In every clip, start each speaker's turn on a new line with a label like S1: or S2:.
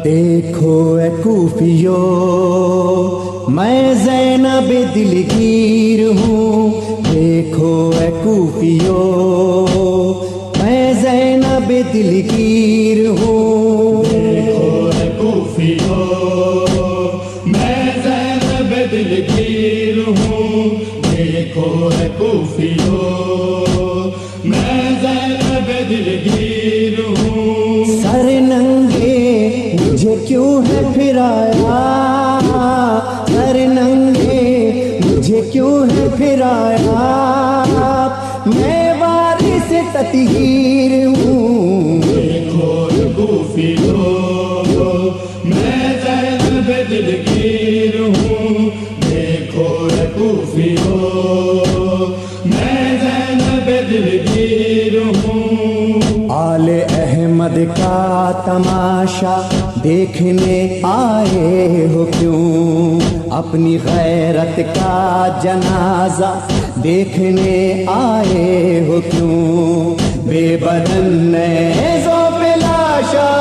S1: دیکھو اے کوفیو میں زینب دلگیر ہوں، دیکھو اے کوفیو میں زینب دلگیر ہوں،
S2: دیکھو اے کوفیو میں زینب دلگیر ہوں، دیکھو اے کوفیو میں زینب دلگیر ہوں،
S1: سر ننگے مجھے کیوں ہے پھرایا، سر ننگے مجھے کیوں ہے پھرایا، میں وارث تطہیر ہوں،
S2: دیکھو اے کوفیو میں زینب دلگیر ہوں، دیکھو اے کوفیو میں زینب دلگیر ہوں،
S1: آل احمد کا تماشا دیکھنے آئے ہو کیوں، اپنی غیرت کا جنازہ دیکھنے آئے ہو کیوں، بے بدن نیزوں پہ لاشا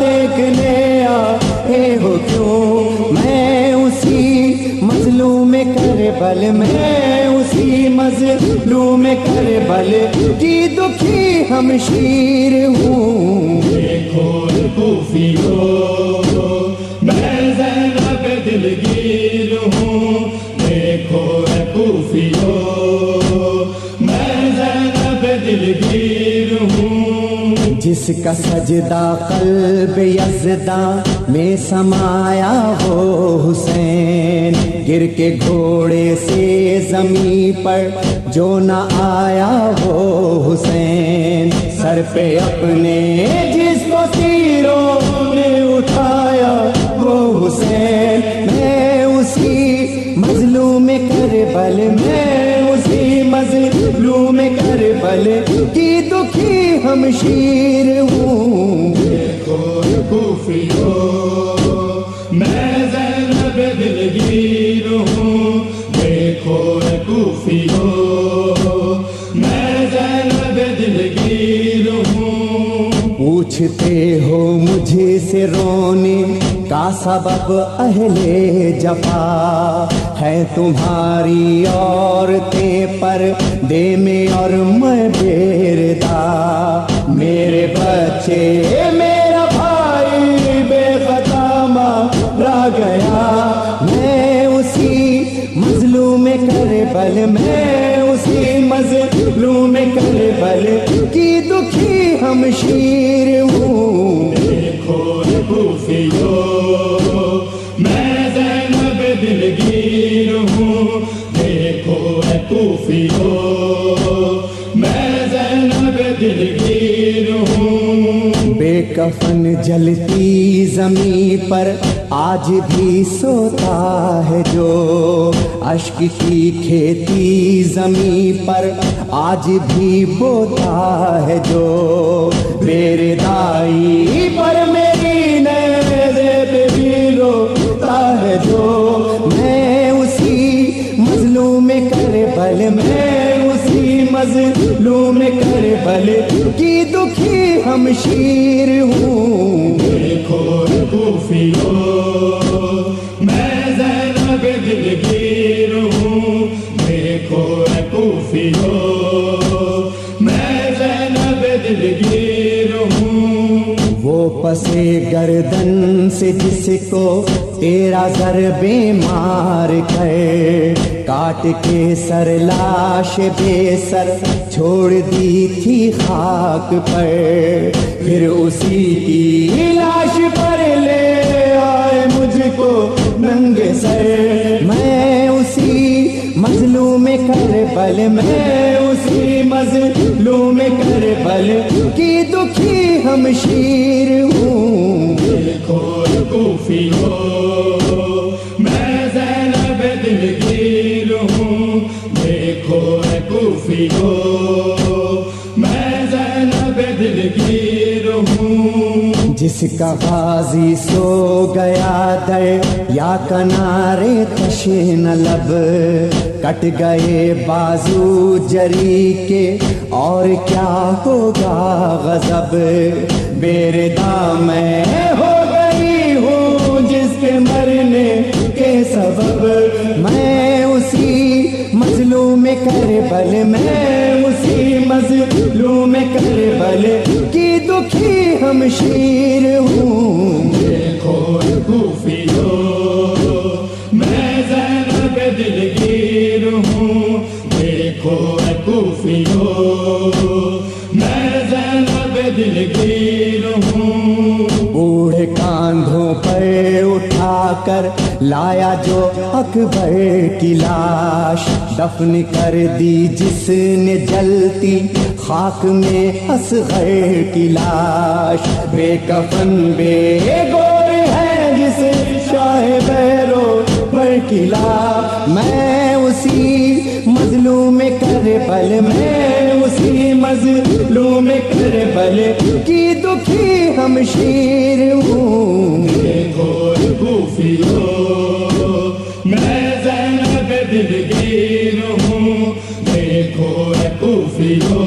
S1: دیکھنے آئے ہو کیوں، میں اسی مظلوم کربل میں اسی مظلوم کربل کی دکھی ہمشیر ہوں،
S2: دیکھو اے کوفیو میں زینب دلگیر ہوں، دیکھو اے کوفیو میں زینب دلگیر ہوں،
S1: جس کا سجدہ قلب یزداں میں سمایا ہو حسین، گر کے گھوڑے سے زمین پر جو نہ آیا ہو حسین، سر پہ اپنے جس کو تیروں نے اٹھایا وہ حسین، میں اسی مظلوم کربل میں اسی مظلوم کربل کی دکھی ہمشیر ہوں،
S2: دیکھو اے کوفیو میں زینب دلگیر ہوں، دیکھو اے کوفیو میں زینب دلگیر ہوں،
S1: پوچھتے ہو مجھے سے رونے کا سبب اہل جفا ہے تمہاری عورتیں پردے میں اور میں بیردہ، میرے بچے میرا بھائی بے خطا مارا گیا، میں اسی مظلوم کربل میں اسی مظلوم کربل کی دکھی ہمشیر ہوں،
S2: دیکھو اے کوفیو میں زینب دلگیر ہوں، دیکھو اے کوفیو میں زینب دلگیر ہوں،
S1: بے کفن جلتی زمین پر آج بھی سوتا ہے جو، اشک کی کھیتی زمین پر آج بھی بوتا ہے جو، میرے دائی پر میری نیزے پہ بھی روتا ہے جو، میں اسی مظلوم کربل میں اسی مظلوم کربل کی دکھی ہمشیر ہوں،
S2: دیکھو اے کوفیو میں زینب دلگیر ہوں، دیکھو اے کوفیو میں زینب دلگیر ہوں،
S1: وہ پسے گردن سے جس کو تیرا ضرب مار کر کاٹ کے سر لاش بے سر چھوڑ دی تھی خاک پر، پھر اسی کی لاش پر لے آئے مجھ کو ننگے سر، میں اسی مظلوم کربل میں اسی مظلوم کربل کی دکھی ہمشیر ہوں،
S2: دیکھو اے کوفیو میں زینب دلگیر ہوں، دیکھو اے کوفیو میں زینب دلگیر ہوں،
S1: جس جس کا غازی سو گیا در یا کنارے تشن لب، کٹ گئے بازو جری کے اور کیا ہوگا غضب، بیردا میں ہو گئی ہوں جس کے مرنے کے سبب، میں اسی مظلوم کربل، میں اسی مظلوم کربل کی دکھی ہمشیر ہوں۔
S2: دیکھو کوفیو میں زینب دلگیر ہوں، دیکھو کوفیو میں زینب دلگیر ہوں۔
S1: بوڑھے کاندھوں پر اٹھا کر لایا جو اکبر کی لاش، دفن کر دی جس نے جلتی خاک میں اصغر کی لاش، بے کفن بے گور ہے جس شاہ بیرو پر کی لاش، میں اسی مظلوم کربل، میں اسی مظلوم کربل کی دکھی ہمشیر ہوں۔
S2: دیکھو کوفیو میں زینب دلگیر ہوں، دیکھو کوفیو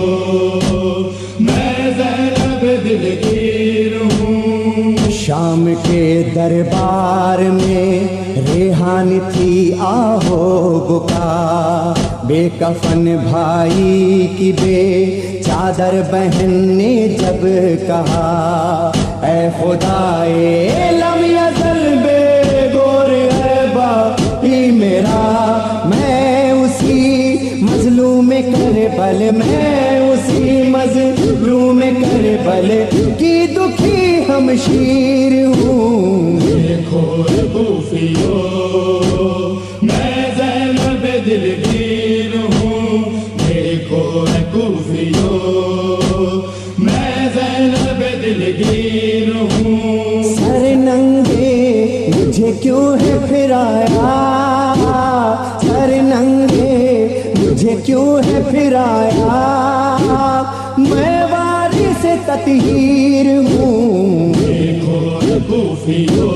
S2: میں زینب دلگیر ہوں۔
S1: شام کے دربار میں ریحان تھی آہو بکا، بے کفن بھائی کی بے چادر بہن نے جب کہا، اے خدائے لم یزل بے گور ہے باقی میرا، میں اسی مظلوم کربل، میں اسی مظلوم کربل کی دکھی ہمشیر ہوں۔
S2: دیکھو کوفیو میں زینب دلگیر ہوں، دیکھو کوفیو میں زینب دلگیر ہوں۔
S1: سر ننگے مجھے کیوں ہے پھرایا، سر ننگے مجھے کیوں ہے پھرایا، میں وارث تطہیر ہوں۔
S2: دیکھو کوفیو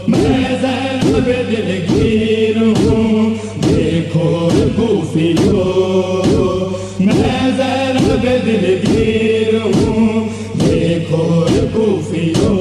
S2: میں زینب دلگیر ہوں، دیکھو کوفیو میں زینب دلگیر ہوں، دیکھو کوفیو